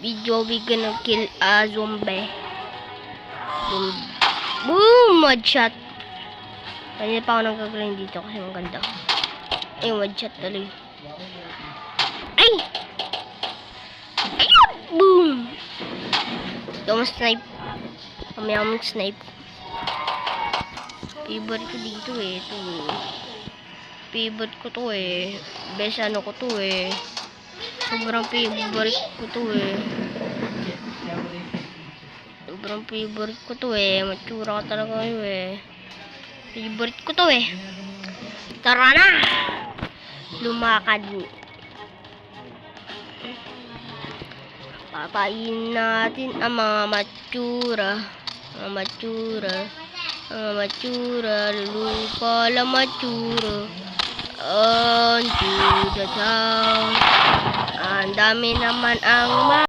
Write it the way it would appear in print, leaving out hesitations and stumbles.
Video we gonna kill a zombie. Boom! One shot. Kanina pa ako nagkagrind dito kasi maganda. Ay, one shot tuloy. Ay! Ayun! Boom! Ito mo snipe. Mamaya mo snipe. Favorite ko dito eh. Ito eh. Favorite ko to eh. Best ano ko to eh. Sobrang favorite ko to eh. Sobrang favorite ko to eh. Matsura ka talaga kayo eh. Favorite ko to eh. Tara na! Lumakad. Papain natin ang mga matsura. Mga matsura. Mga matsura. Lupa la matsura. On to the town. Ang dami naman ang